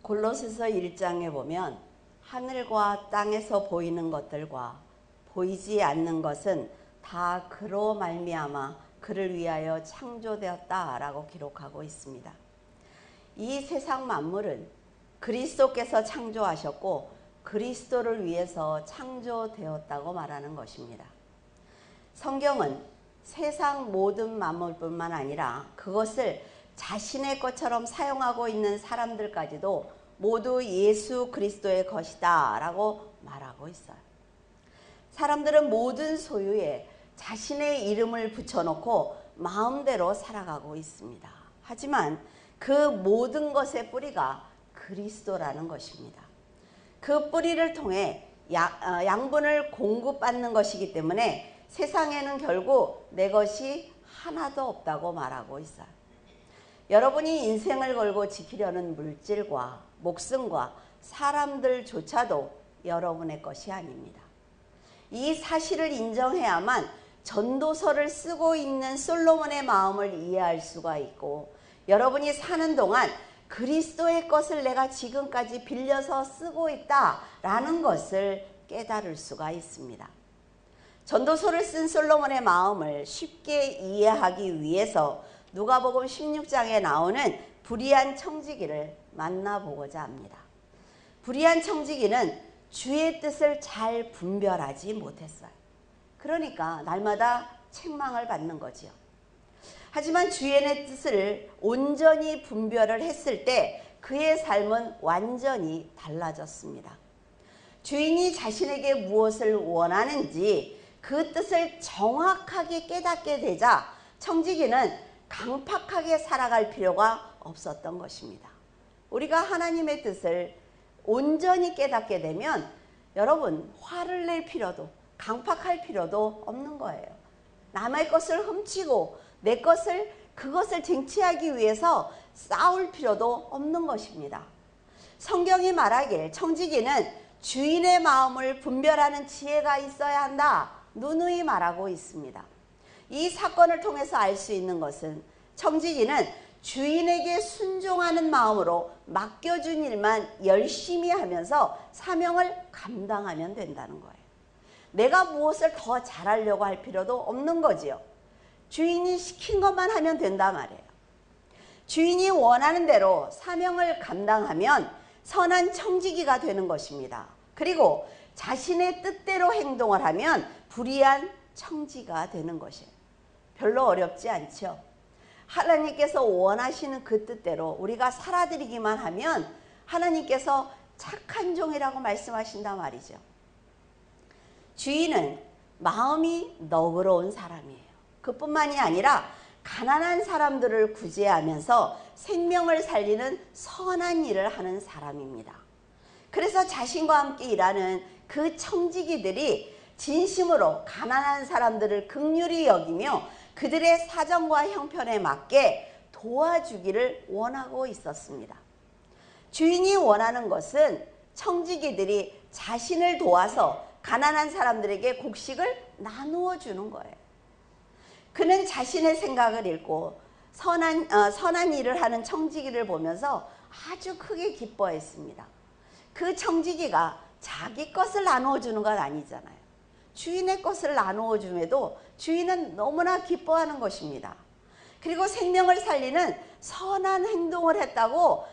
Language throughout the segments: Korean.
골로새서 1장에 보면 하늘과 땅에서 보이는 것들과 보이지 않는 것은 다 그로 말미암아 그를 위하여 창조되었다라고 기록하고 있습니다. 이 세상 만물은 그리스도께서 창조하셨고 그리스도를 위해서 창조되었다고 말하는 것입니다. 성경은 세상 모든 만물뿐만 아니라 그것을 자신의 것처럼 사용하고 있는 사람들까지도 모두 예수 그리스도의 것이다 라고 말하고 있어요. 사람들은 모든 소유에 자신의 이름을 붙여놓고 마음대로 살아가고 있습니다. 하지만 그 모든 것의 뿌리가 그리스도라는 것입니다. 그 뿌리를 통해 양분을 공급받는 것이기 때문에 세상에는 결국 내 것이 하나도 없다고 말하고 있어요. 여러분이 인생을 걸고 지키려는 물질과 목숨과 사람들조차도 여러분의 것이 아닙니다. 이 사실을 인정해야만 전도서를 쓰고 있는 솔로몬의 마음을 이해할 수가 있고, 여러분이 사는 동안 그리스도의 것을 내가 지금까지 빌려서 쓰고 있다라는 것을 깨달을 수가 있습니다. 전도서를 쓴 솔로몬의 마음을 쉽게 이해하기 위해서 누가복음 16장에 나오는 불의한 청지기를 만나보고자 합니다. 불의한 청지기는 주의 뜻을 잘 분별하지 못했어요. 그러니까 날마다 책망을 받는 거지요. 하지만 주인의 뜻을 온전히 분별을 했을 때 그의 삶은 완전히 달라졌습니다. 주인이 자신에게 무엇을 원하는지 그 뜻을 정확하게 깨닫게 되자 청지기는 강팍하게 살아갈 필요가 없었던 것입니다. 우리가 하나님의 뜻을 온전히 깨닫게 되면 여러분 화를 낼 필요도 강팍할 필요도 없는 거예요. 남의 것을 훔치고 내 것을 그것을 쟁취하기 위해서 싸울 필요도 없는 것입니다. 성경이 말하길 청지기는 주인의 마음을 분별하는 지혜가 있어야 한다 누누이 말하고 있습니다. 이 사건을 통해서 알 수 있는 것은 청지기는 주인에게 순종하는 마음으로 맡겨준 일만 열심히 하면서 사명을 감당하면 된다는 거예요. 내가 무엇을 더 잘하려고 할 필요도 없는 거지요. 주인이 시킨 것만 하면 된단 말이에요. 주인이 원하는 대로 사명을 감당하면 선한 청지기가 되는 것입니다. 그리고 자신의 뜻대로 행동을 하면 불의한 청지가 되는 것이에요. 별로 어렵지 않죠. 하나님께서 원하시는 그 뜻대로 우리가 살아드리기만 하면 하나님께서 착한 종이라고 말씀하신단 말이죠. 주인은 마음이 너그러운 사람이에요. 그뿐만이 아니라 가난한 사람들을 구제하면서 생명을 살리는 선한 일을 하는 사람입니다. 그래서 자신과 함께 일하는 그 청지기들이 진심으로 가난한 사람들을 긍휼히 여기며 그들의 사정과 형편에 맞게 도와주기를 원하고 있었습니다. 주인이 원하는 것은 청지기들이 자신을 도와서 가난한 사람들에게 곡식을 나누어 주는 거예요. 그는 자신의 생각을 읽고 선한 일을 하는 청지기를 보면서 아주 크게 기뻐했습니다. 그 청지기가 자기 것을 나누어 주는 건 아니잖아요. 주인의 것을 나누어 줌에도 주인은 너무나 기뻐하는 것입니다. 그리고 생명을 살리는 선한 행동을 했다고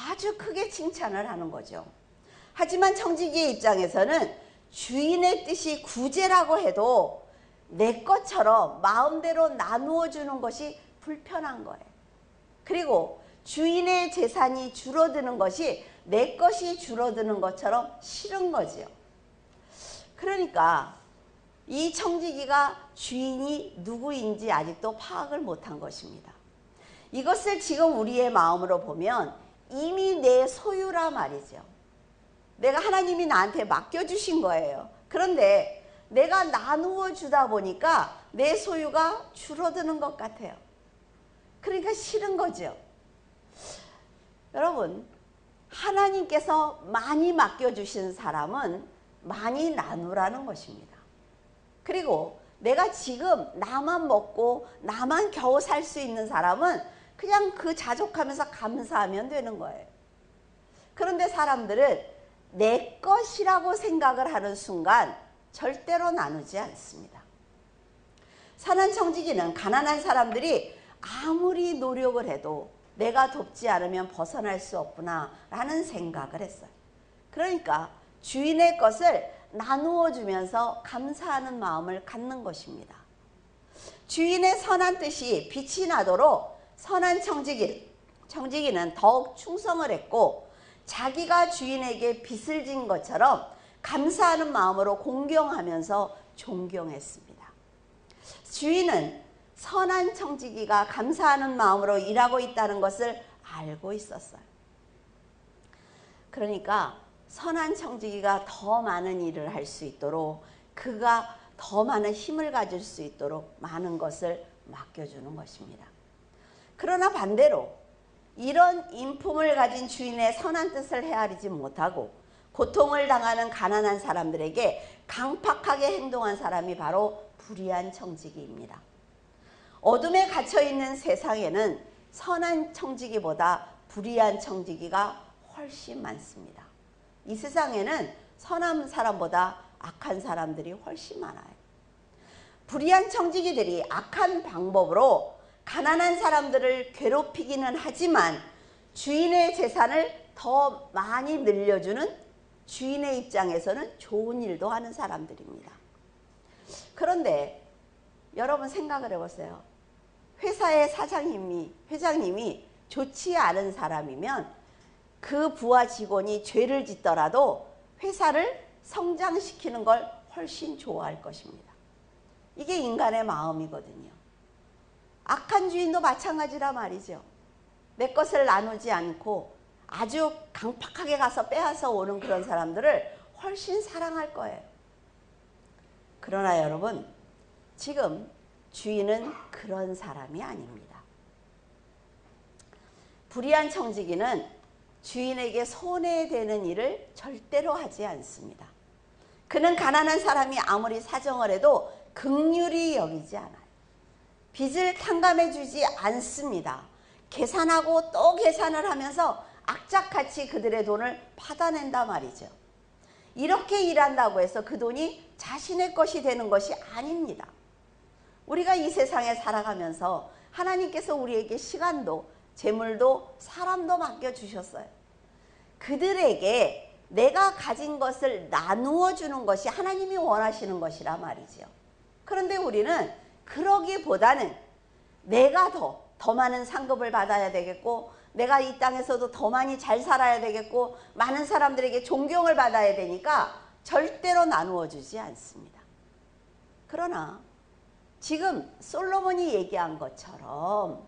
아주 크게 칭찬을 하는 거죠. 하지만 청지기의 입장에서는 주인의 뜻이 구제라고 해도 내 것처럼 마음대로 나누어 주는 것이 불편한 거예요. 그리고 주인의 재산이 줄어드는 것이 내 것이 줄어드는 것처럼 싫은 거지요. 그러니까 이 청지기가 주인이 누구인지 아직도 파악을 못한 것입니다. 이것을 지금 우리의 마음으로 보면 이미 내 소유라 말이죠. 내가 하나님이 나한테 맡겨주신 거예요. 그런데 내가 나누어 주다 보니까 내 소유가 줄어드는 것 같아요. 그러니까 싫은 거죠. 여러분, 하나님께서 많이 맡겨주신 사람은 많이 나누라는 것입니다. 그리고 내가 지금 나만 먹고 나만 겨우 살 수 있는 사람은 그냥 그 자족하면서 감사하면 되는 거예요. 그런데 사람들은 내 것이라고 생각을 하는 순간 절대로 나누지 않습니다. 선한 청지기는 가난한 사람들이 아무리 노력을 해도 내가 돕지 않으면 벗어날 수 없구나 라는 생각을 했어요. 그러니까 주인의 것을 나누어 주면서 감사하는 마음을 갖는 것입니다. 주인의 선한 뜻이 빛이 나도록 선한 청지기는 더욱 충성을 했고, 자기가 주인에게 빚을 진 것처럼 감사하는 마음으로 공경하면서 존경했습니다. 주인은 선한 청지기가 감사하는 마음으로 일하고 있다는 것을 알고 있었어요. 그러니까 선한 청지기가 더 많은 일을 할 수 있도록, 그가 더 많은 힘을 가질 수 있도록 많은 것을 맡겨주는 것입니다. 그러나 반대로 이런 인품을 가진 주인의 선한 뜻을 헤아리지 못하고 고통을 당하는 가난한 사람들에게 강팍하게 행동한 사람이 바로 불의한 청지기입니다. 어둠에 갇혀있는 세상에는 선한 청지기보다 불의한 청지기가 훨씬 많습니다. 이 세상에는 선한 사람보다 악한 사람들이 훨씬 많아요. 불의한 청지기들이 악한 방법으로 가난한 사람들을 괴롭히기는 하지만 주인의 재산을 더 많이 늘려주는, 주인의 입장에서는 좋은 일도 하는 사람들입니다. 그런데 여러분 생각을 해보세요. 회사의 회장님이 좋지 않은 사람이면 그 부하 직원이 죄를 짓더라도 회사를 성장시키는 걸 훨씬 좋아할 것입니다. 이게 인간의 마음이거든요. 악한 주인도 마찬가지라 말이죠. 내 것을 나누지 않고 아주 강팍하게 가서 빼앗아 오는 그런 사람들을 훨씬 사랑할 거예요. 그러나 여러분, 지금 주인은 그런 사람이 아닙니다. 불의한 청지기는 주인에게 손해되는 일을 절대로 하지 않습니다. 그는 가난한 사람이 아무리 사정을 해도 긍휼히 여기지 않아요. 빚을 탕감해 주지 않습니다. 계산하고 또 계산을 하면서 악착같이 그들의 돈을 받아낸다 말이죠. 이렇게 일한다고 해서 그 돈이 자신의 것이 되는 것이 아닙니다. 우리가 이 세상에 살아가면서 하나님께서 우리에게 시간도 재물도 사람도 맡겨주셨어요. 그들에게 내가 가진 것을 나누어 주는 것이 하나님이 원하시는 것이라 말이죠. 그런데 우리는 그러기보다는 내가 더 많은 상급을 받아야 되겠고, 내가 이 땅에서도 더 많이 잘 살아야 되겠고, 많은 사람들에게 존경을 받아야 되니까 절대로 나누어 주지 않습니다. 그러나 지금 솔로몬이 얘기한 것처럼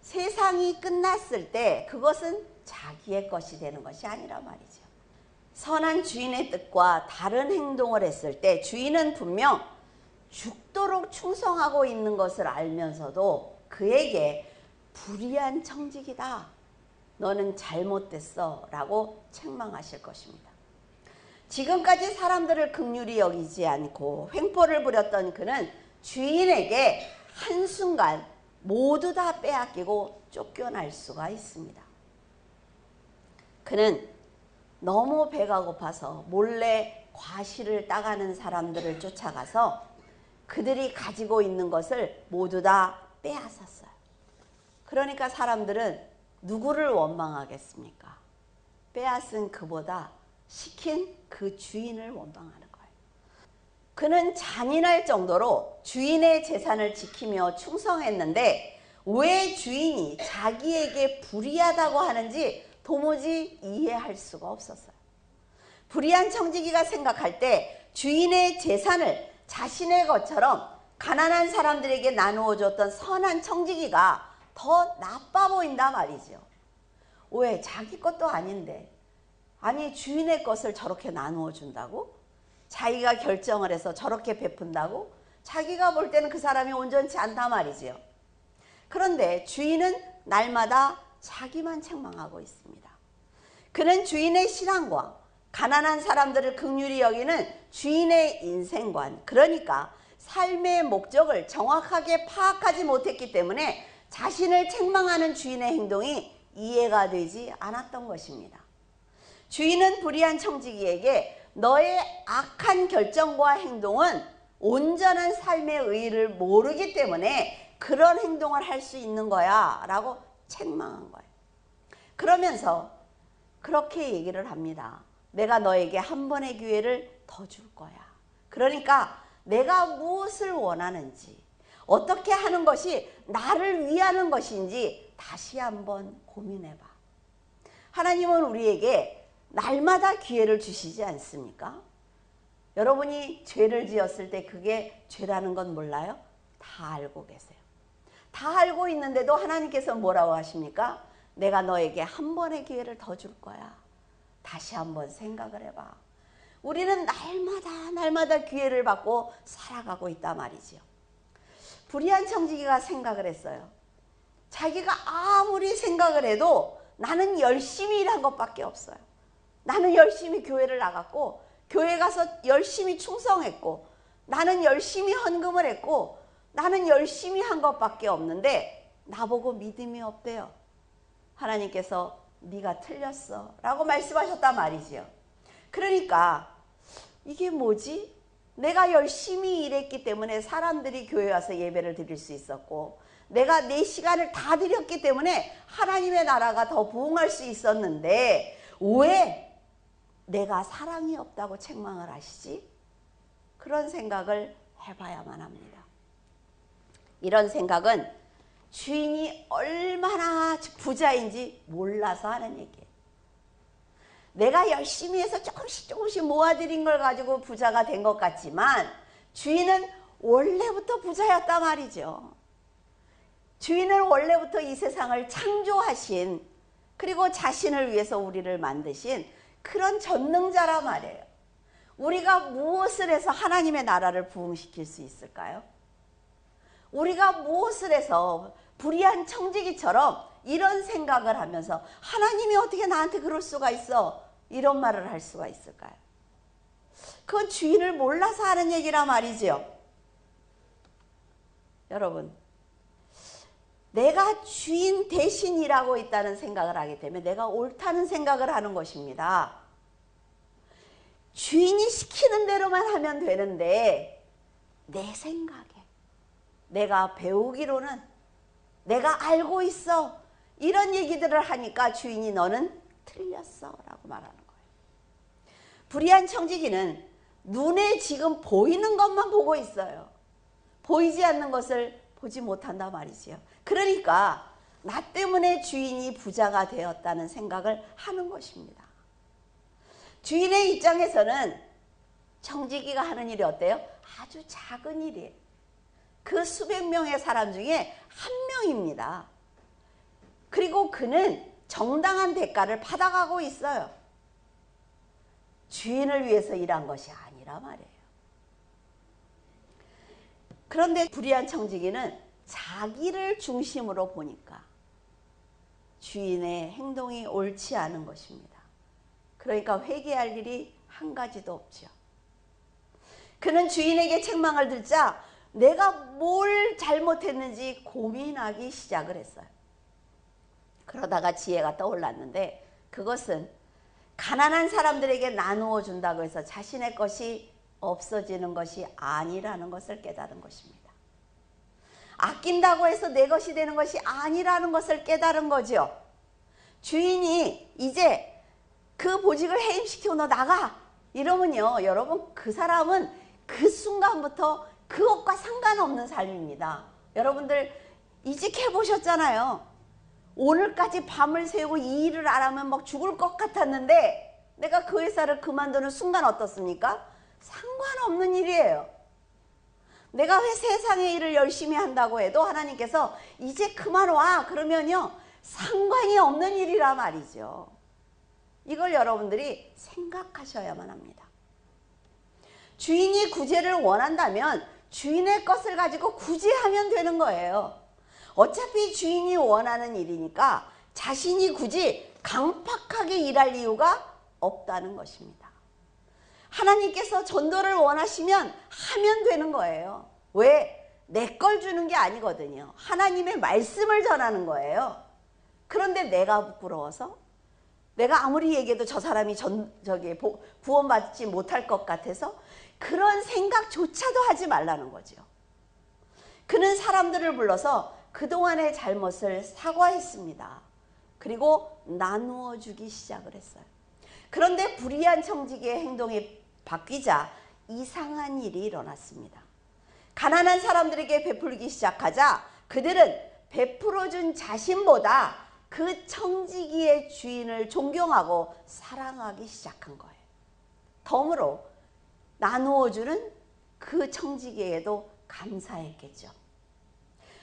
세상이 끝났을 때 그것은 자기의 것이 되는 것이 아니라 말이죠. 선한 주인의 뜻과 다른 행동을 했을 때 주인은 분명 죽도록 충성하고 있는 것을 알면서도 그에게 불의한 청지기다, 너는 잘못됐어 라고 책망하실 것입니다. 지금까지 사람들을 긍휼히 여기지 않고 횡포를 부렸던 그는 주인에게 한순간 모두 다 빼앗기고 쫓겨날 수가 있습니다. 그는 너무 배가 고파서 몰래 과실을 따가는 사람들을 쫓아가서 그들이 가지고 있는 것을 모두 다 빼앗았어요. 그러니까 사람들은 누구를 원망하겠습니까? 빼앗은 그보다 시킨 그 주인을 원망하는 거예요. 그는 잔인할 정도로 주인의 재산을 지키며 충성했는데 왜 주인이 자기에게 불의하다고 하는지 도무지 이해할 수가 없었어요. 불의한 청지기가 생각할 때 주인의 재산을 자신의 것처럼 가난한 사람들에게 나누어 줬던 선한 청지기가 더 나빠 보인다 말이죠. 왜? 자기 것도 아닌데, 아니 주인의 것을 저렇게 나누어 준다고? 자기가 결정을 해서 저렇게 베푼다고? 자기가 볼 때는 그 사람이 온전치 않다 말이죠. 그런데 주인은 날마다 자기만 책망하고 있습니다. 그는 주인의 신앙과 가난한 사람들을 긍휼히 여기는 주인의 인생관, 그러니까 삶의 목적을 정확하게 파악하지 못했기 때문에 자신을 책망하는 주인의 행동이 이해가 되지 않았던 것입니다. 주인은 불의한 청지기에게 너의 악한 결정과 행동은 온전한 삶의 의의를 모르기 때문에 그런 행동을 할 수 있는 거야 라고 책망한 거예요. 그러면서 그렇게 얘기를 합니다. 내가 너에게 한 번의 기회를 더 줄 거야. 그러니까 내가 무엇을 원하는지, 어떻게 하는 것이 나를 위하는 것인지 다시 한번 고민해봐. 하나님은 우리에게 날마다 기회를 주시지 않습니까? 여러분이 죄를 지었을 때 그게 죄라는 건 몰라요? 다 알고 계세요. 다 알고 있는데도 하나님께서 뭐라고 하십니까? 내가 너에게 한 번의 기회를 더 줄 거야. 다시 한번 생각을 해봐. 우리는 날마다 기회를 받고 살아가고 있단 말이지요. 불의한 청지기가 생각을 했어요. 자기가 아무리 생각을 해도 나는 열심히 일한 것밖에 없어요. 나는 열심히 교회를 나갔고, 교회 가서 열심히 충성했고, 나는 열심히 헌금을 했고, 나는 열심히 한 것밖에 없는데 나보고 믿음이 없대요. 하나님께서 네가 틀렸어 라고 말씀하셨단 말이지요. 그러니까 이게 뭐지? 내가 열심히 일했기 때문에 사람들이 교회 와서 예배를 드릴 수 있었고, 내가 내 시간을 다 드렸기 때문에 하나님의 나라가 더 부흥할 수 있었는데 왜 내가 사랑이 없다고 책망을 하시지? 그런 생각을 해봐야만 합니다. 이런 생각은 주인이 얼마나 부자인지 몰라서 하는 얘기예요. 내가 열심히 해서 조금씩 모아들인 걸 가지고 부자가 된 것 같지만 주인은 원래부터 부자였단 말이죠. 주인은 원래부터 이 세상을 창조하신, 그리고 자신을 위해서 우리를 만드신 그런 전능자란 말이에요. 우리가 무엇을 해서 하나님의 나라를 부흥시킬 수 있을까요? 우리가 무엇을 해서 불의한 청지기처럼 이런 생각을 하면서 하나님이 어떻게 나한테 그럴 수가 있어? 이런 말을 할 수가 있을까요? 그건 주인을 몰라서 하는 얘기란 말이죠. 여러분, 내가 주인 대신 일하고 있다는 생각을 하기 때문에 내가 옳다는 생각을 하는 것입니다. 주인이 시키는 대로만 하면 되는데 내 생각에, 내가 배우기로는, 내가 알고 있어, 이런 얘기들을 하니까 주인이 너는 틀렸어 라고 말하는 거예요. 불의한 청지기는 눈에 지금 보이는 것만 보고 있어요. 보이지 않는 것을 보지 못한단 말이지요. 그러니까 나 때문에 주인이 부자가 되었다는 생각을 하는 것입니다. 주인의 입장에서는 청지기가 하는 일이 어때요? 아주 작은 일이에요. 그 수백 명의 사람 중에 한 명입니다. 그리고 그는 정당한 대가를 받아가고 있어요. 주인을 위해서 일한 것이 아니라 말이에요. 그런데 불의한 청지기는 자기를 중심으로 보니까 주인의 행동이 옳지 않은 것입니다. 그러니까 회개할 일이 한 가지도 없죠. 그는 주인에게 책망을 듣자 내가 뭘 잘못했는지 고민하기 시작을 했어요. 그러다가 지혜가 떠올랐는데 그것은 가난한 사람들에게 나누어 준다고 해서 자신의 것이 없어지는 것이 아니라는 것을 깨달은 것입니다. 아낀다고 해서 내 것이 되는 것이 아니라는 것을 깨달은 거죠. 주인이 이제 그 보직을 해임시키고 너 나가 이러면요, 여러분 그 사람은 그 순간부터 그것과 상관없는 삶입니다. 여러분들 이직해 보셨잖아요. 오늘까지 밤을 새우고 이 일을 안 하면 막 죽을 것 같았는데 내가 그 회사를 그만두는 순간 어떻습니까? 상관없는 일이에요. 내가 왜 세상의 일을 열심히 한다고 해도 하나님께서 이제 그만 와 그러면요 상관이 없는 일이라 말이죠. 이걸 여러분들이 생각하셔야만 합니다. 주인이 구제를 원한다면 주인의 것을 가지고 구제하면 되는 거예요. 어차피 주인이 원하는 일이니까 자신이 굳이 강팍하게 일할 이유가 없다는 것입니다. 하나님께서 전도를 원하시면 하면 되는 거예요. 왜? 내 걸 주는 게 아니거든요. 하나님의 말씀을 전하는 거예요. 그런데 내가 부끄러워서? 내가 아무리 얘기해도 저 사람이 구원받지 못할 것 같아서 그런 생각조차도 하지 말라는 거죠. 그는 사람들을 불러서 그동안의 잘못을 사과했습니다. 그리고 나누어 주기 시작을 했어요. 그런데 불의한 청지기의 행동이 바뀌자 이상한 일이 일어났습니다. 가난한 사람들에게 베풀기 시작하자 그들은 베풀어준 자신보다 그 청지기의 주인을 존경하고 사랑하기 시작한 거예요. 덤으로 나누어주는 그 청지기에도 감사했겠죠.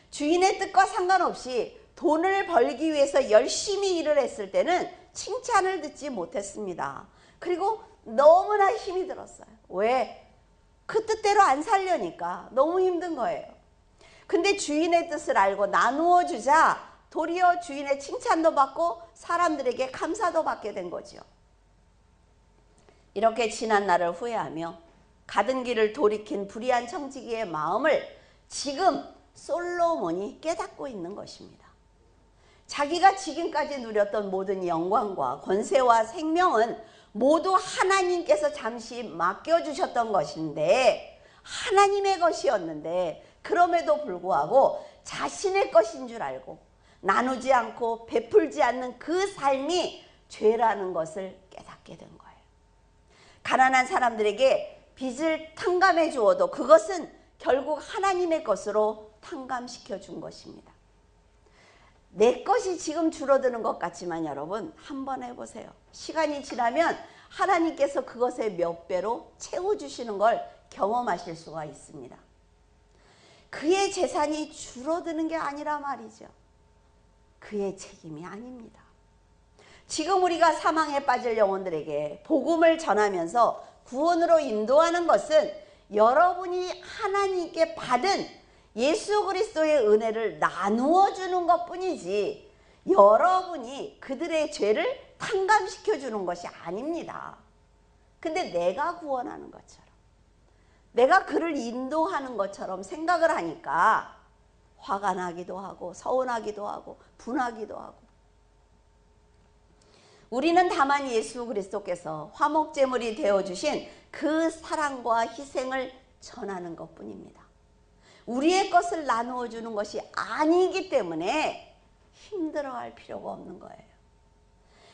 주인의 뜻과 상관없이 돈을 벌기 위해서 열심히 일을 했을 때는 칭찬을 듣지 못했습니다. 그리고 너무나 힘이 들었어요. 왜? 그 뜻대로 안 살려니까 너무 힘든 거예요. 근데 주인의 뜻을 알고 나누어 주자 도리어 주인의 칭찬도 받고 사람들에게 감사도 받게 된 거죠. 이렇게 지난 날을 후회하며 가던 길을 돌이킨 불의한 청지기의 마음을 지금 솔로몬이 깨닫고 있는 것입니다. 자기가 지금까지 누렸던 모든 영광과 권세와 생명은 모두 하나님께서 잠시 맡겨주셨던 것인데, 하나님의 것이었는데 그럼에도 불구하고 자신의 것인 줄 알고 나누지 않고 베풀지 않는 그 삶이 죄라는 것을 깨닫게 된 거예요. 가난한 사람들에게 빚을 탕감해 주어도 그것은 결국 하나님의 것으로 탕감시켜 준 것입니다. 내 것이 지금 줄어드는 것 같지만 여러분 한번 해보세요. 시간이 지나면 하나님께서 그것의 몇 배로 채워주시는 걸 경험하실 수가 있습니다. 그의 재산이 줄어드는 게 아니라 말이죠. 그의 책임이 아닙니다. 지금 우리가 사망에 빠질 영혼들에게 복음을 전하면서 구원으로 인도하는 것은 여러분이 하나님께 받은 예수 그리스도의 은혜를 나누어 주는 것뿐이지 여러분이 그들의 죄를 탕감시켜 주는 것이 아닙니다. 근데 내가 구원하는 것처럼, 내가 그를 인도하는 것처럼 생각을 하니까 화가 나기도 하고 서운하기도 하고 분하기도 하고, 우리는 다만 예수 그리스도께서 화목제물이 되어주신 그 사랑과 희생을 전하는 것뿐입니다. 우리의 것을 나누어 주는 것이 아니기 때문에 힘들어할 필요가 없는 거예요.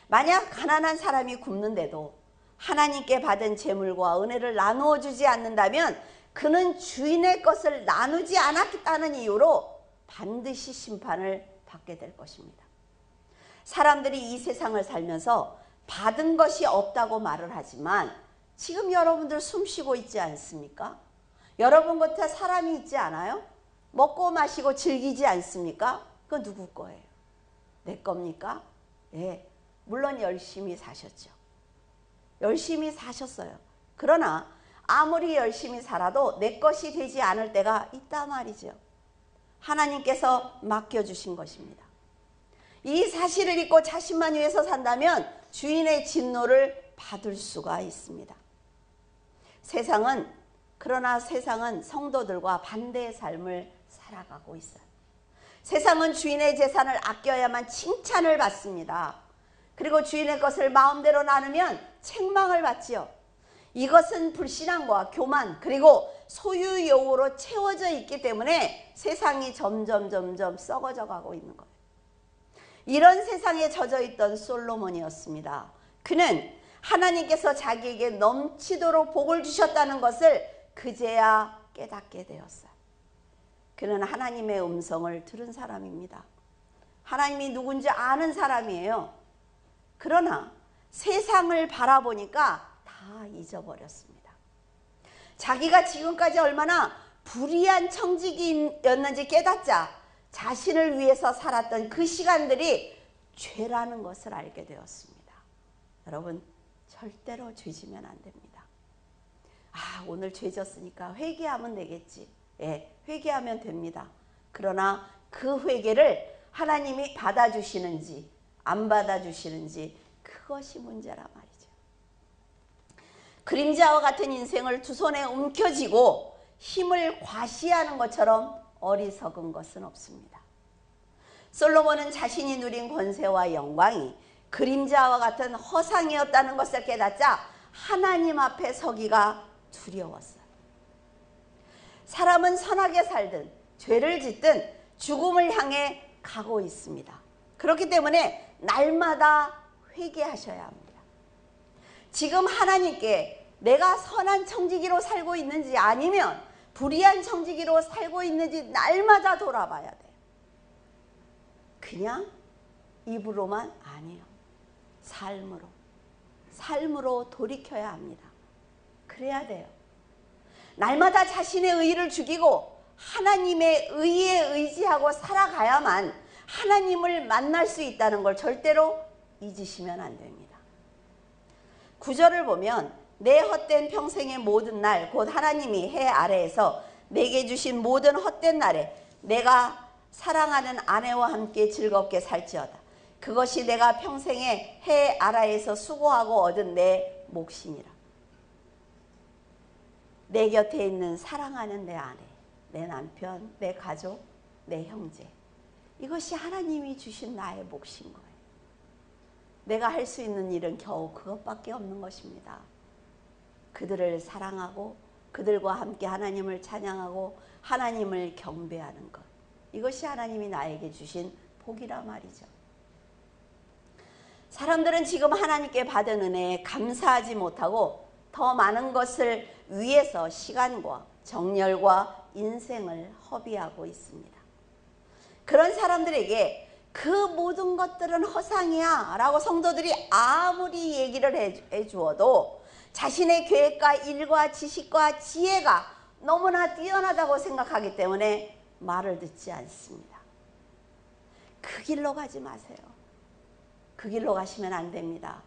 만약 가난한 사람이 굶는데도 하나님께 받은 재물과 은혜를 나누어 주지 않는다면 그는 주인의 것을 나누지 않았다는 이유로 반드시 심판을 받게 될 것입니다. 사람들이 이 세상을 살면서 받은 것이 없다고 말을 하지만 지금 여러분들 숨 쉬고 있지 않습니까? 여러분 곁에 사람이 있지 않아요? 먹고 마시고 즐기지 않습니까? 그건 누구 거예요? 내 겁니까? 네, 물론 열심히 사셨죠. 열심히 사셨어요. 그러나 아무리 열심히 살아도 내 것이 되지 않을 때가 있단 말이죠. 하나님께서 맡겨주신 것입니다. 이 사실을 잊고 자신만 위해서 산다면 주인의 진노를 받을 수가 있습니다. 그러나 세상은 성도들과 반대의 삶을 살아가고 있어요. 세상은 주인의 재산을 아껴야만 칭찬을 받습니다. 그리고 주인의 것을 마음대로 나누면 책망을 받지요. 이것은 불신앙과 교만 그리고 소유욕으로 채워져 있기 때문에 세상이 점점 썩어져 가고 있는 거예요. 이런 세상에 젖어 있던 솔로몬이었습니다. 그는 하나님께서 자기에게 넘치도록 복을 주셨다는 것을 그제야 깨닫게 되었어요. 그는 하나님의 음성을 들은 사람입니다. 하나님이 누군지 아는 사람이에요. 그러나 세상을 바라보니까 다 잊어버렸습니다. 자기가 지금까지 얼마나 불의한 청지기였는지 깨닫자 자신을 위해서 살았던 그 시간들이 죄라는 것을 알게 되었습니다. 여러분 절대로 죄지면 안 됩니다. 오늘 죄졌으니까 회개하면 되겠지. 예, 회개하면 됩니다. 그러나 그 회개를 하나님이 받아주시는지 안 받아주시는지 그것이 문제란 말이죠. 그림자와 같은 인생을 두 손에 움켜쥐고 힘을 과시하는 것처럼 어리석은 것은 없습니다. 솔로몬은 자신이 누린 권세와 영광이 그림자와 같은 허상이었다는 것을 깨닫자 하나님 앞에 서기가 두려웠어요. 사람은 선하게 살든 죄를 짓든 죽음을 향해 가고 있습니다. 그렇기 때문에 날마다 회개하셔야 합니다. 지금 하나님께 내가 선한 청지기로 살고 있는지 아니면 불의한 청지기로 살고 있는지 날마다 돌아봐야 돼요. 그냥 입으로만 아니에요. 삶으로 돌이켜야 합니다. 그래야 돼요. 날마다 자신의 의의를 죽이고 하나님의 의에 의지하고 살아가야만 하나님을 만날 수 있다는 걸 절대로 잊으시면 안 됩니다. 9절을 보면 내 헛된 평생의 모든 날 곧 하나님이 해 아래에서 내게 주신 모든 헛된 날에 내가 사랑하는 아내와 함께 즐겁게 살지어다. 그것이 내가 평생에 해 아래에서 수고하고 얻은 내 몫이니라. 내 곁에 있는 사랑하는 내 아내, 내 남편, 내 가족, 내 형제, 이것이 하나님이 주신 나의 몫인 거예요. 내가 할 수 있는 일은 겨우 그것밖에 없는 것입니다. 그들을 사랑하고 그들과 함께 하나님을 찬양하고 하나님을 경배하는 것, 이것이 하나님이 나에게 주신 복이라 말이죠. 사람들은 지금 하나님께 받은 은혜에 감사하지 못하고 더 많은 것을 위해서 시간과 정열과 인생을 허비하고 있습니다. 그런 사람들에게 그 모든 것들은 허상이야 라고 성도들이 아무리 얘기를 해주어도 자신의 계획과 일과 지식과 지혜가 너무나 뛰어나다고 생각하기 때문에 말을 듣지 않습니다. 그 길로 가지 마세요. 그 길로 가시면 안 됩니다.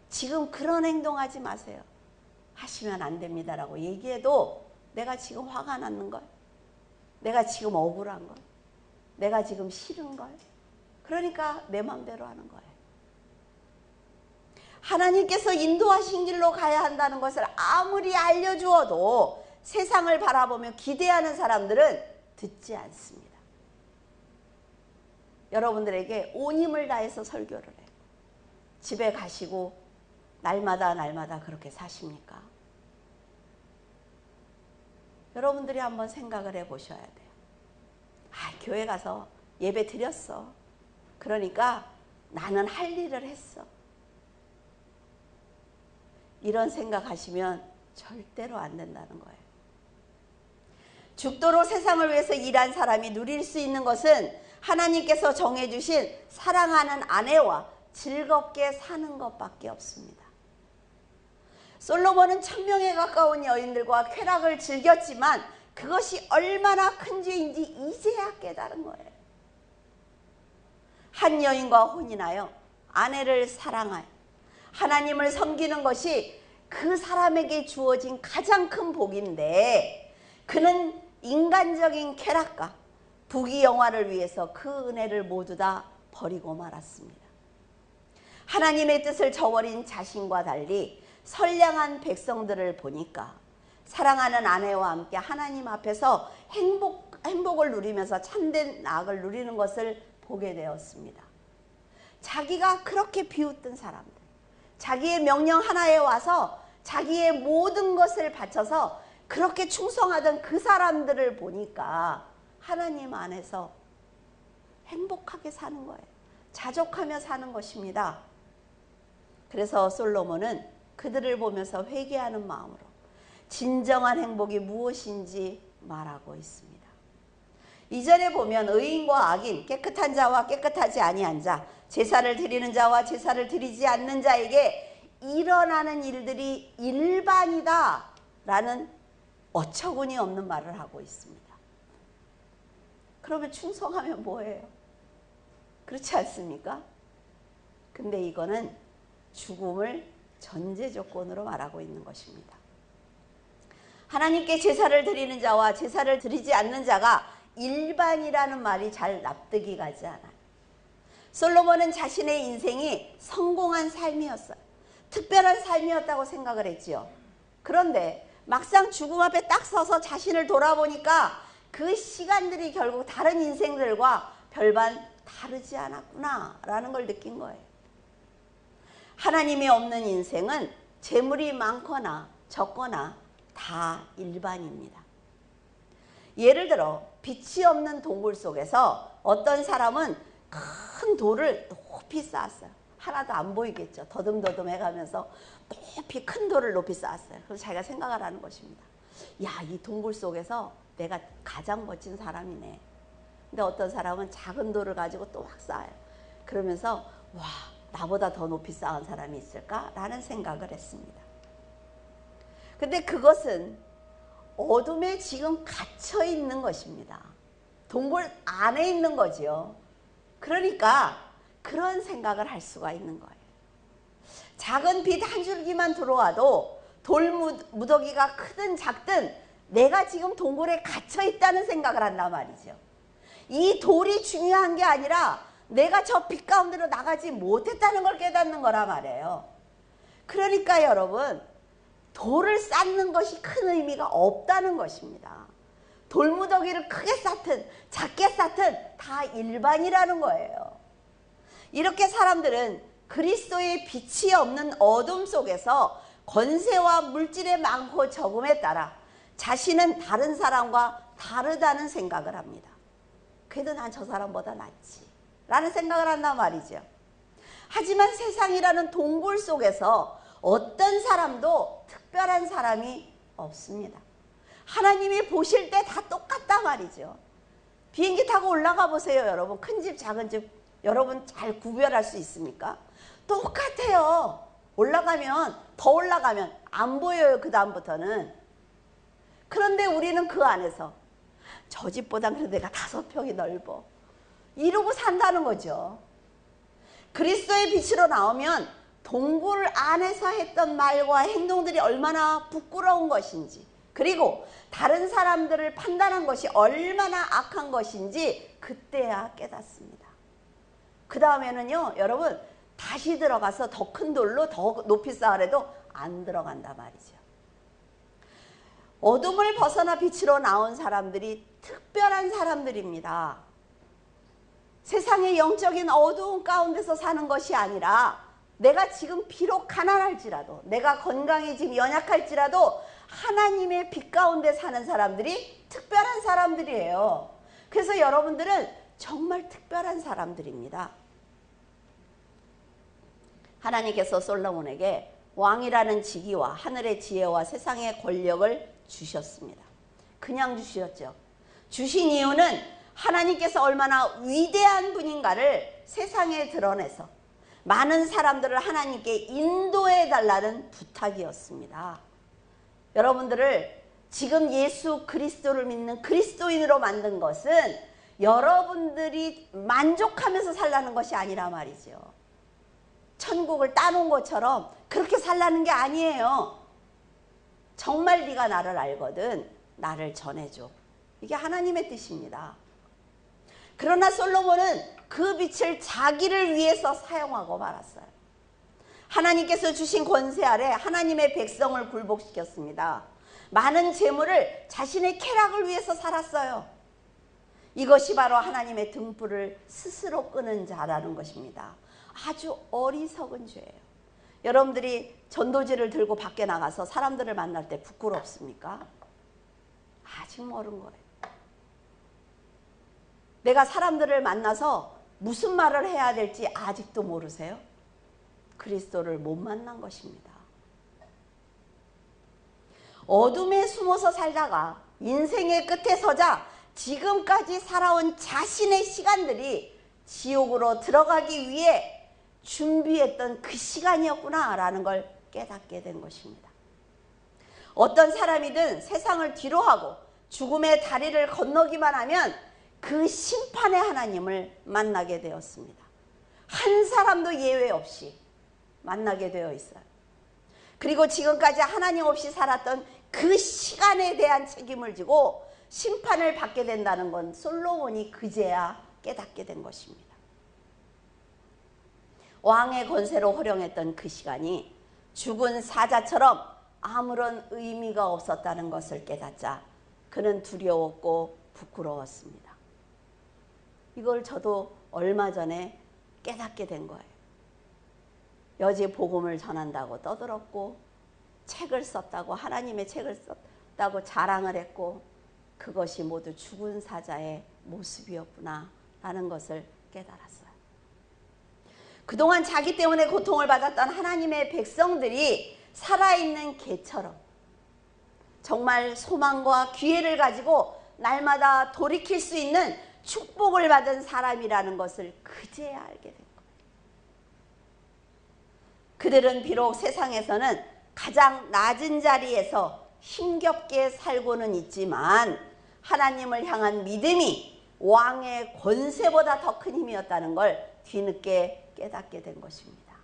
지금 그런 행동하지 마세요. 하시면 안 됩니다라고 얘기해도 내가 지금 화가 났는걸, 내가 지금 억울한걸, 내가 지금 싫은걸, 그러니까 내 마음대로 하는 거예요. 하나님께서 인도하신 길로 가야 한다는 것을 아무리 알려주어도 세상을 바라보며 기대하는 사람들은 듣지 않습니다. 여러분들에게 온 힘을 다해서 설교를 해요. 집에 가시고 날마다 그렇게 사십니까? 여러분들이 한번 생각을 해보셔야 돼요. 교회 가서 예배 드렸어. 그러니까 나는 할 일을 했어. 이런 생각하시면 절대로 안 된다는 거예요. 죽도록 세상을 위해서 일한 사람이 누릴 수 있는 것은 하나님께서 정해주신 사랑하는 아내와 즐겁게 사는 것밖에 없습니다. 솔로몬은 1000명에 가까운 여인들과 쾌락을 즐겼지만 그것이 얼마나 큰 죄인지 이제야 깨달은 거예요. 한 여인과 혼인하여 아내를 사랑하여 하나님을 섬기는 것이 그 사람에게 주어진 가장 큰 복인데 그는 인간적인 쾌락과 부귀영화를 위해서 그 은혜를 모두 다 버리고 말았습니다. 하나님의 뜻을 저버린 자신과 달리 선량한 백성들을 보니까 사랑하는 아내와 함께 하나님 앞에서 행복을 누리면서 참된 낙을 누리는 것을 보게 되었습니다. 자기가 그렇게 비웃던 사람들, 자기의 명령 하나에 와서 자기의 모든 것을 바쳐서 그렇게 충성하던 그 사람들을 보니까 하나님 안에서 행복하게 사는 거예요. 자족하며 사는 것입니다. 그래서 솔로몬은 그들을 보면서 회개하는 마음으로 진정한 행복이 무엇인지 말하고 있습니다. 이전에 보면 의인과 악인, 깨끗한 자와 깨끗하지 아니한 자, 제사를 드리는 자와 제사를 드리지 않는 자에게 일어나는 일들이 일반이다 라는 어처구니 없는 말을 하고 있습니다. 그러면 충성하면 뭐예요? 그렇지 않습니까? 근데 이거는 죽음을 전제 조건으로 말하고 있는 것입니다. 하나님께 제사를 드리는 자와 제사를 드리지 않는 자가 일반이라는 말이 잘 납득이 가지 않아요. 솔로몬은 자신의 인생이 성공한 삶이었어요. 특별한 삶이었다고 생각을 했지요. 그런데 막상 죽음 앞에 딱 서서 자신을 돌아보니까 그 시간들이 결국 다른 인생들과 별반 다르지 않았구나 라는 걸 느낀 거예요. 하나님이 없는 인생은 재물이 많거나 적거나 다 일반입니다. 예를 들어 빛이 없는 동굴 속에서 어떤 사람은 큰 돌을 높이 쌓았어요. 하나도 안 보이겠죠. 더듬더듬 해가면서 높이 큰 돌을 높이 쌓았어요. 그래서 자기가 생각을 하는 것입니다. 야, 이 동굴 속에서 내가 가장 멋진 사람이네. 근데 어떤 사람은 작은 돌을 가지고 또 막 쌓아요. 그러면서 와, 나보다 더 높이 쌓은 사람이 있을까? 라는 생각을 했습니다. 근데 그것은 어둠에 지금 갇혀 있는 것입니다. 동굴 안에 있는 거지요. 그러니까 그런 생각을 할 수가 있는 거예요. 작은 빛 한 줄기만 들어와도 돌 무더기가 크든 작든 내가 지금 동굴에 갇혀 있다는 생각을 한단 말이죠. 이 돌이 중요한 게 아니라 내가 저 빛 가운데로 나가지 못했다는 걸 깨닫는 거라 말이에요. 그러니까 여러분, 돌을 쌓는 것이 큰 의미가 없다는 것입니다. 돌무더기를 크게 쌓든 작게 쌓든 다 일반이라는 거예요. 이렇게 사람들은 그리스도의 빛이 없는 어둠 속에서 권세와 물질의 많고 적음에 따라 자신은 다른 사람과 다르다는 생각을 합니다. 그래도 난 저 사람보다 낫지 라는 생각을 한단 말이죠. 하지만 세상이라는 동굴 속에서 어떤 사람도 특별한 사람이 없습니다. 하나님이 보실 때 다 똑같단 말이죠. 비행기 타고 올라가 보세요, 여러분. 큰 집, 작은 집 여러분 잘 구별할 수 있습니까? 똑같아요. 올라가면, 더 올라가면 안 보여요, 그 다음부터는. 그런데 우리는 그 안에서 저 집보단 그래도 내가 5평이 넓어, 이러고 산다는 거죠. 그리스도의 빛으로 나오면 동굴 안에서 했던 말과 행동들이 얼마나 부끄러운 것인지, 그리고 다른 사람들을 판단한 것이 얼마나 악한 것인지 그때야 깨닫습니다. 그 다음에는요, 여러분, 다시 들어가서 더 큰 돌로 더 높이 쌓으래도 안 들어간다 말이죠. 어둠을 벗어나 빛으로 나온 사람들이 특별한 사람들입니다. 세상의 영적인 어두운 가운데서 사는 것이 아니라 내가 지금 비록 가난할지라도, 내가 건강이 지금 연약할지라도 하나님의 빛 가운데 사는 사람들이 특별한 사람들이에요. 그래서 여러분들은 정말 특별한 사람들입니다. 하나님께서 솔로몬에게 왕이라는 직위와 하늘의 지혜와 세상의 권력을 주셨습니다. 그냥 주셨죠. 주신 이유는 하나님께서 얼마나 위대한 분인가를 세상에 드러내서 많은 사람들을 하나님께 인도해 달라는 부탁이었습니다. 여러분들을 지금 예수 그리스도를 믿는 그리스도인으로 만든 것은 여러분들이 만족하면서 살라는 것이 아니라 말이죠. 천국을 따놓은 것처럼 그렇게 살라는 게 아니에요. 정말 네가 나를 알거든 나를 전해줘. 이게 하나님의 뜻입니다. 그러나 솔로몬은 그 빛을 자기를 위해서 사용하고 말았어요. 하나님께서 주신 권세 아래 하나님의 백성을 굴복시켰습니다. 많은 재물을 자신의 쾌락을 위해서 살았어요. 이것이 바로 하나님의 등불을 스스로 끄는 자라는 것입니다. 아주 어리석은 죄예요. 여러분들이 전도지를 들고 밖에 나가서 사람들을 만날 때 부끄럽습니까? 아직 모르는 거예요. 내가 사람들을 만나서 무슨 말을 해야 될지 아직도 모르세요? 그리스도를 못 만난 것입니다. 어둠에 숨어서 살다가 인생의 끝에 서자 지금까지 살아온 자신의 시간들이 지옥으로 들어가기 위해 준비했던 그 시간이었구나 라는 걸 깨닫게 된 것입니다. 어떤 사람이든 세상을 뒤로하고 죽음의 다리를 건너기만 하면 그 심판의 하나님을 만나게 되었습니다. 한 사람도 예외 없이 만나게 되어 있어요. 그리고 지금까지 하나님 없이 살았던 그 시간에 대한 책임을 지고 심판을 받게 된다는 건 솔로몬이 그제야 깨닫게 된 것입니다. 왕의 권세로 활용했던 그 시간이 죽은 사자처럼 아무런 의미가 없었다는 것을 깨닫자 그는 두려웠고 부끄러웠습니다. 이걸 저도 얼마 전에 깨닫게 된 거예요. 여지 복음을 전한다고 떠들었고, 책을 썼다고, 하나님의 책을 썼다고 자랑을 했고, 그것이 모두 죽은 사자의 모습이었구나 라는 것을 깨달았어요. 그동안 자기 때문에 고통을 받았던 하나님의 백성들이 살아있는 개처럼 정말 소망과 기회를 가지고 날마다 돌이킬 수 있는 축복을 받은 사람이라는 것을 그제야 알게 된 거예요. 그들은 비록 세상에서는 가장 낮은 자리에서 힘겹게 살고는 있지만 하나님을 향한 믿음이 왕의 권세보다 더 큰 힘이었다는 걸 뒤늦게 깨닫게 된 것입니다.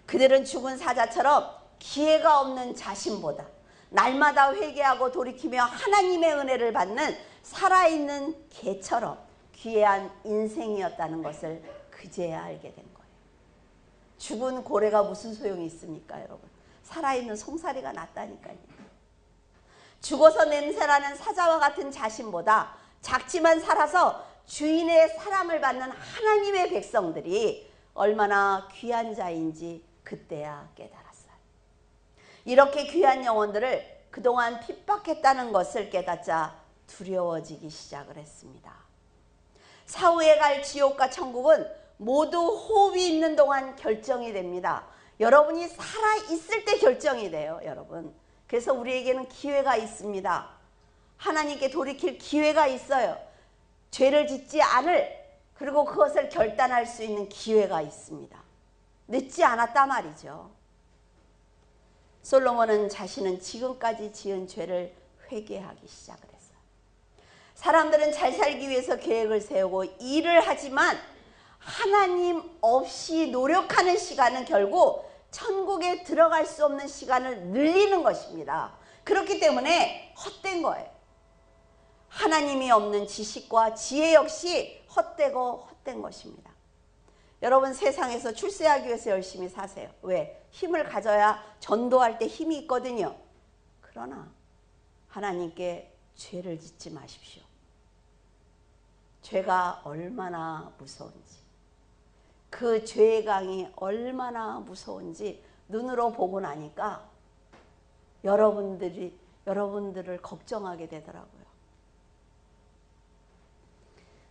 그들은 죽은 사자처럼 기회가 없는 자신보다 날마다 회개하고 돌이키며 하나님의 은혜를 받는 살아있는 개처럼 귀한 인생이었다는 것을 그제야 알게 된 거예요. 죽은 고래가 무슨 소용이 있습니까, 여러분? 살아있는 송사리가 낫다니까요. 죽어서 냄새나는 사자와 같은 자신보다 작지만 살아서 주인의 사랑을 받는 하나님의 백성들이 얼마나 귀한 자인지 그때야 깨달았어요. 이렇게 귀한 영혼들을 그동안 핍박했다는 것을 깨닫자 두려워지기 시작을 했습니다. 사후에 갈 지옥과 천국은 모두 호흡이 있는 동안 결정이 됩니다. 여러분이 살아있을 때 결정이 돼요, 여러분. 그래서 우리에게는 기회가 있습니다. 하나님께 돌이킬 기회가 있어요. 죄를 짓지 않을, 그리고 그것을 결단할 수 있는 기회가 있습니다. 늦지 않았다 말이죠. 솔로몬은 자신은 지금까지 지은 죄를 회개하기 시작을 했어요. 사람들은 잘 살기 위해서 계획을 세우고 일을 하지만 하나님 없이 노력하는 시간은 결국 천국에 들어갈 수 없는 시간을 늘리는 것입니다. 그렇기 때문에 헛된 거예요. 하나님이 없는 지식과 지혜 역시 헛되고 헛된 것입니다. 여러분, 세상에서 출세하기 위해서 열심히 사세요. 왜? 힘을 가져야 전도할 때 힘이 있거든요. 그러나 하나님께 죄를 짓지 마십시오. 죄가 얼마나 무서운지, 그 죄의 강이 얼마나 무서운지 눈으로 보고 나니까 여러분들을 걱정하게 되더라고요.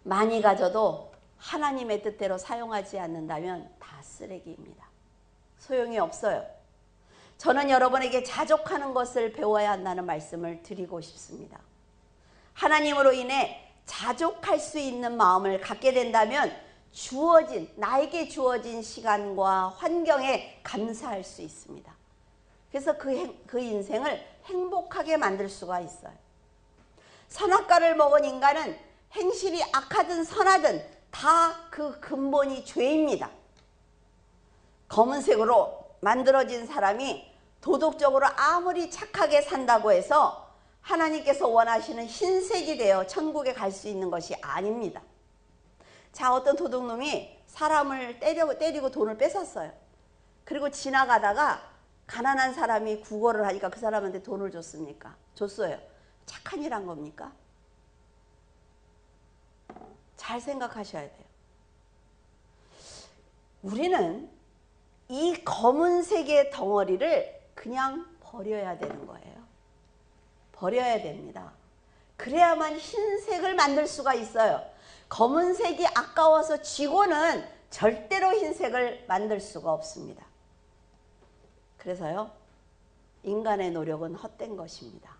많이 가져도 하나님의 뜻대로 사용하지 않는다면 다 쓰레기입니다. 소용이 없어요. 저는 여러분에게 자족하는 것을 배워야 한다는 말씀을 드리고 싶습니다. 하나님으로 인해 자족할 수 있는 마음을 갖게 된다면 나에게 주어진 시간과 환경에 감사할 수 있습니다. 그래서 그 인생을 행복하게 만들 수가 있어요. 선악과를 먹은 인간은 행실이 악하든 선하든 다 그 근본이 죄입니다. 검은색으로 만들어진 사람이 도덕적으로 아무리 착하게 산다고 해서 하나님께서 원하시는 흰색이 되어 천국에 갈 수 있는 것이 아닙니다. 자, 어떤 도둑놈이 사람을 때리고 돈을 뺏었어요. 그리고 지나가다가 가난한 사람이 구걸을 하니까 그 사람한테 돈을 줬습니까? 줬어요. 착한 일 한 겁니까? 잘 생각하셔야 돼요. 우리는 이 검은색의 덩어리를 그냥 버려야 되는 거예요. 버려야 됩니다. 그래야만 흰색을 만들 수가 있어요. 검은색이 아까워서 쥐고는 절대로 흰색을 만들 수가 없습니다. 그래서요, 인간의 노력은 헛된 것입니다.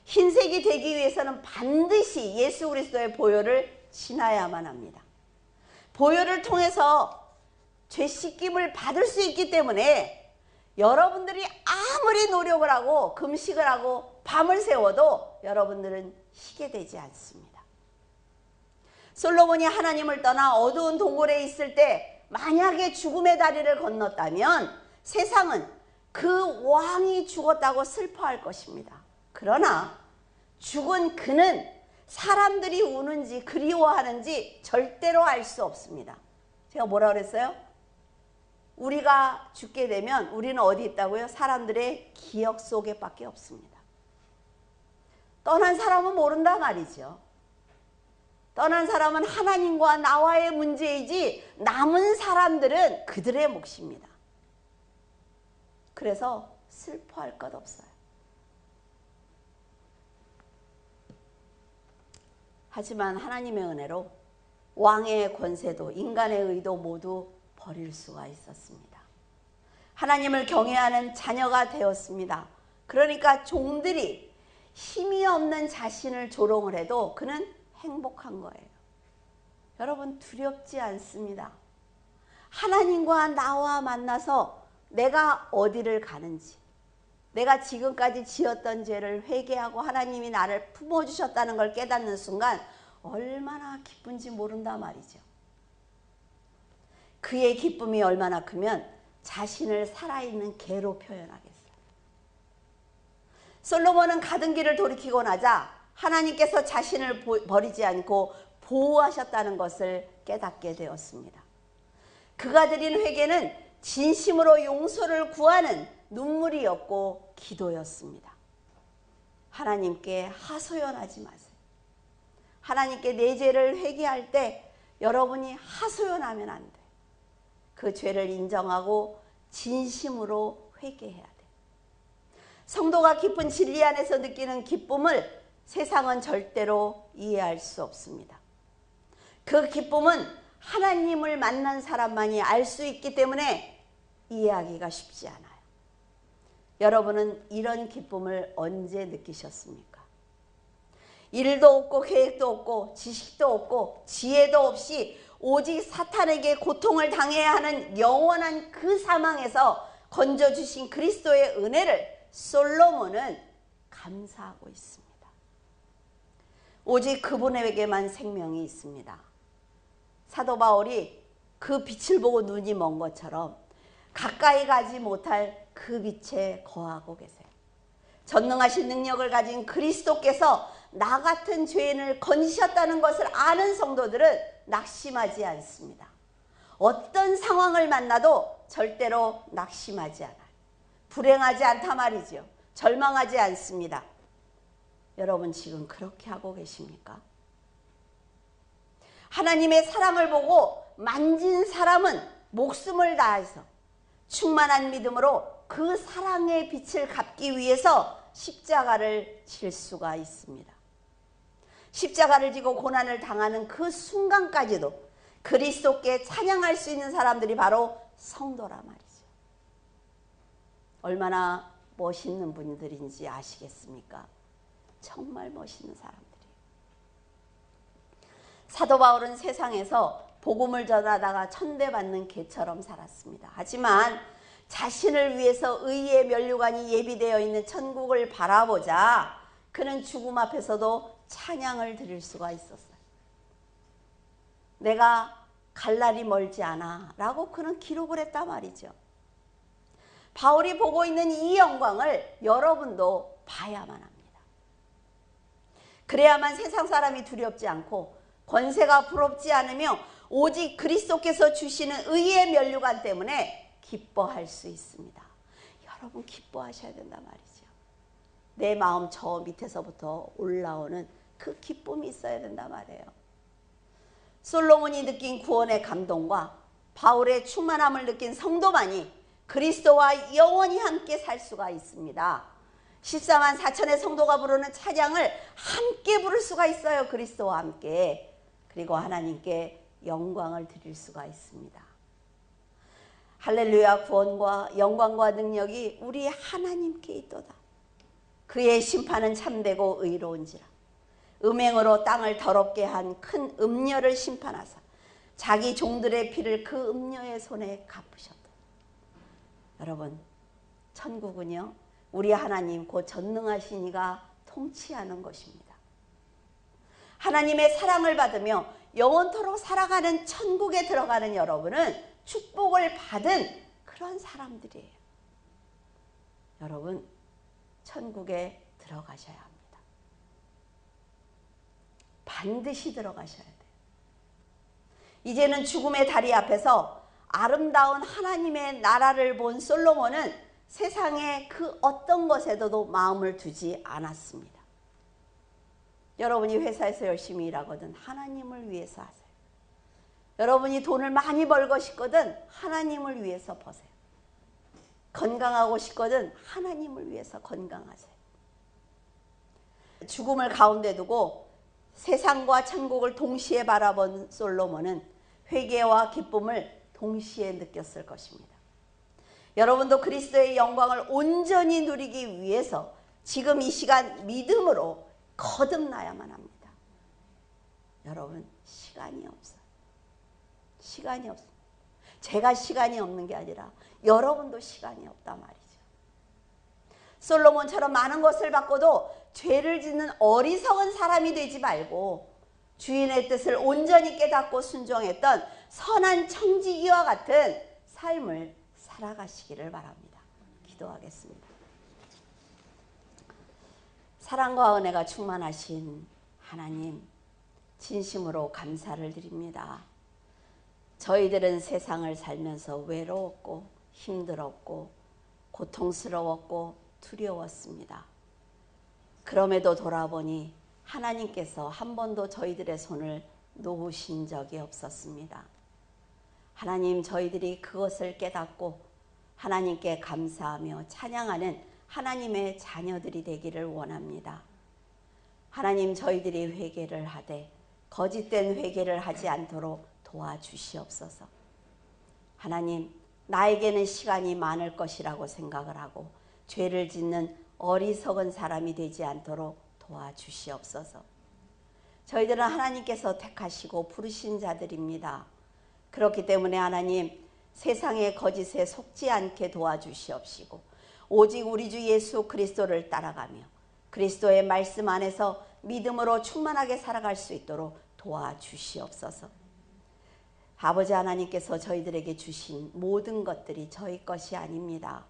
흰색이 되기 위해서는 반드시 예수 그리스도의 보혈을 지나야만 합니다. 보혈을 통해서 죄 씻김을 받을 수 있기 때문에 여러분들이 아무리 노력을 하고 금식을 하고 밤을 새워도 여러분들은 희게 되지 않습니다. 솔로몬이 하나님을 떠나 어두운 동굴에 있을 때 만약에 죽음의 다리를 건넜다면 세상은 그 왕이 죽었다고 슬퍼할 것입니다. 그러나 죽은 그는 사람들이 우는지 그리워하는지 절대로 알 수 없습니다. 제가 뭐라 그랬어요? 우리가 죽게 되면 우리는 어디 있다고요? 사람들의 기억 속에 밖에 없습니다. 떠난 사람은 모른다 말이죠. 떠난 사람은 하나님과 나와의 문제이지 남은 사람들은 그들의 몫입니다. 그래서 슬퍼할 것 없어요. 하지만 하나님의 은혜로 왕의 권세도 인간의 의도 모두 버릴 수가 있었습니다. 하나님을 경외하는 자녀가 되었습니다. 그러니까 종들이 힘이 없는 자신을 조롱을 해도 그는 행복한 거예요. 여러분, 두렵지 않습니다. 하나님과 나와 만나서 내가 어디를 가는지, 내가 지금까지 지었던 죄를 회개하고 하나님이 나를 품어주셨다는 걸 깨닫는 순간 얼마나 기쁜지 모른다 말이죠. 그의 기쁨이 얼마나 크면 자신을 살아있는 개로 표현하겠어요. 솔로몬은 가던 길을 돌이키고 나자 하나님께서 자신을 버리지 않고 보호하셨다는 것을 깨닫게 되었습니다. 그가 드린 회개는 진심으로 용서를 구하는 눈물이었고 기도였습니다. 하나님께 하소연하지 마세요. 하나님께 내 죄를 회개할 때 여러분이 하소연하면 안 돼. 그 죄를 인정하고 진심으로 회개해야 돼. 성도가 깊은 진리 안에서 느끼는 기쁨을 세상은 절대로 이해할 수 없습니다. 그 기쁨은 하나님을 만난 사람만이 알 수 있기 때문에 이해하기가 쉽지 않아요. 여러분은 이런 기쁨을 언제 느끼셨습니까? 일도 없고 계획도 없고 지식도 없고 지혜도 없이 오직 사탄에게 고통을 당해야 하는 영원한 그 사망에서 건져주신 그리스도의 은혜를 솔로몬은 감사하고 있습니다. 오직 그분에게만 생명이 있습니다. 사도 바울이 그 빛을 보고 눈이 먼 것처럼 가까이 가지 못할 그 빛에 거하고 계세요. 전능하신 능력을 가진 그리스도께서 나 같은 죄인을 건지셨다는 것을 아는 성도들은 낙심하지 않습니다. 어떤 상황을 만나도 절대로 낙심하지 않아요. 불행하지 않다 말이죠. 절망하지 않습니다. 여러분 지금 그렇게 하고 계십니까? 하나님의 사랑을 보고 만진 사람은 목숨을 다해서 충만한 믿음으로 그 사랑의 빛을 갚기 위해서 십자가를 질 수가 있습니다. 십자가를 지고 고난을 당하는 그 순간까지도 그리스도께 찬양할 수 있는 사람들이 바로 성도라 말이죠. 얼마나 멋있는 분들인지 아시겠습니까? 정말 멋있는 사람들이에요. 사도 바울은 세상에서 복음을 전하다가 천대받는 개처럼 살았습니다. 하지만 자신을 위해서 의의 면류관이 예비되어 있는 천국을 바라보자 그는 죽음 앞에서도 찬양을 드릴 수가 있었어요. 내가 갈 날이 멀지 않아 라고 그는 기록을 했단 말이죠. 바울이 보고 있는 이 영광을 여러분도 봐야만 합니다. 그래야만 세상 사람이 두렵지 않고 권세가 부럽지 않으며 오직 그리스도께서 주시는 의의 면류관 때문에 기뻐할 수 있습니다. 여러분 기뻐하셔야 된단 말이죠. 내 마음 저 밑에서부터 올라오는 그 기쁨이 있어야 된단 말이에요. 솔로몬이 느낀 구원의 감동과 바울의 충만함을 느낀 성도만이 그리스도와 영원히 함께 살 수가 있습니다. 14만 4천의 성도가 부르는 찬양을 함께 부를 수가 있어요. 그리스도와 함께. 그리고 하나님께 영광을 드릴 수가 있습니다. 할렐루야. 구원과 영광과 능력이 우리 하나님께 있도다. 그의 심판은 참되고 의로운지라. 음행으로 땅을 더럽게 한 큰 음녀를 심판하사 자기 종들의 피를 그 음녀의 손에 갚으셨다. 여러분, 천국은요 우리 하나님 곧 전능하신 이가 통치하는 것입니다. 하나님의 사랑을 받으며 영원토록 살아가는 천국에 들어가는 여러분은 축복을 받은 그런 사람들이에요. 여러분 천국에 들어가셔야 합니다. 반드시 들어가셔야 돼요. 이제는 죽음의 다리 앞에서 아름다운 하나님의 나라를 본 솔로몬은 세상의 그 어떤 것에도 마음을 두지 않았습니다. 여러분이 회사에서 열심히 일하거든 하나님을 위해서 하세요. 여러분이 돈을 많이 벌고 싶거든 하나님을 위해서 버세요. 건강하고 싶거든 하나님을 위해서 건강하세요. 죽음을 가운데 두고 세상과 천국을 동시에 바라본 솔로몬은 회개와 기쁨을 동시에 느꼈을 것입니다. 여러분도 그리스도의 영광을 온전히 누리기 위해서 지금 이 시간 믿음으로 거듭나야만 합니다. 여러분 시간이 없어요. 시간이 없어요. 제가 시간이 없는 게 아니라 여러분도 시간이 없단 말이죠. 솔로몬처럼 많은 것을 받고도 죄를 짓는 어리석은 사람이 되지 말고 주인의 뜻을 온전히 깨닫고 순종했던 선한 청지기와 같은 삶을 살아가시기를 바랍니다. 기도하겠습니다. 사랑과 은혜가 충만하신 하나님, 진심으로 감사를 드립니다. 저희들은 세상을 살면서 외로웠고 힘들었고 고통스러웠고 두려웠습니다. 그럼에도 돌아보니 하나님께서 한 번도 저희들의 손을 놓으신 적이 없었습니다. 하나님, 저희들이 그것을 깨닫고 하나님께 감사하며 찬양하는 하나님의 자녀들이 되기를 원합니다. 하나님, 저희들이 회개를 하되 거짓된 회개를 하지 않도록 도와주시옵소서. 하나님, 나에게는 시간이 많을 것이라고 생각을 하고 죄를 짓는 어리석은 사람이 되지 않도록 도와주시옵소서. 저희들은 하나님께서 택하시고 부르신 자들입니다. 그렇기 때문에 하나님, 세상의 거짓에 속지 않게 도와주시옵시고 오직 우리 주 예수 그리스도를 따라가며 그리스도의 말씀 안에서 믿음으로 충만하게 살아갈 수 있도록 도와주시옵소서. 아버지 하나님께서 저희들에게 주신 모든 것들이 저희 것이 아닙니다.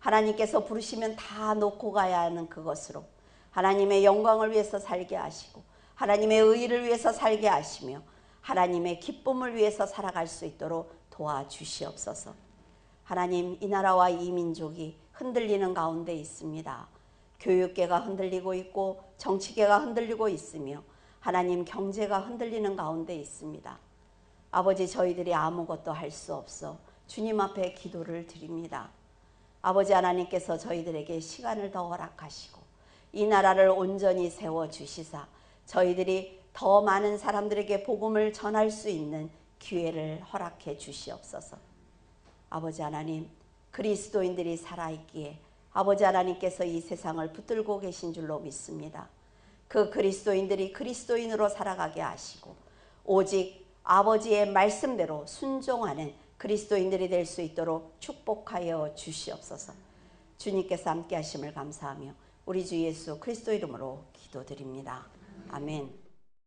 하나님께서 부르시면 다 놓고 가야 하는 그것으로 하나님의 영광을 위해서 살게 하시고 하나님의 의를 위해서 살게 하시며 하나님의 기쁨을 위해서 살아갈 수 있도록 도와주시옵소서. 하나님, 이 나라와 이 민족이 흔들리는 가운데 있습니다. 교육계가 흔들리고 있고 정치계가 흔들리고 있으며 하나님, 경제가 흔들리는 가운데 있습니다. 아버지, 저희들이 아무것도 할 수 없어 주님 앞에 기도를 드립니다. 아버지 하나님께서 저희들에게 시간을 더 허락하시고 이 나라를 온전히 세워주시사 저희들이 더 많은 사람들에게 복음을 전할 수 있는 기회를 허락해 주시옵소서. 아버지 하나님, 그리스도인들이 살아있기에 아버지 하나님께서 이 세상을 붙들고 계신 줄로 믿습니다. 그 그리스도인들이 그리스도인으로 살아가게 하시고 오직 아버지의 말씀대로 순종하는 그리스도인들이 될 수 있도록 축복하여 주시옵소서. 주님께서 함께 하심을 감사하며 우리 주 예수 그리스도 이름으로 기도드립니다. 아멘.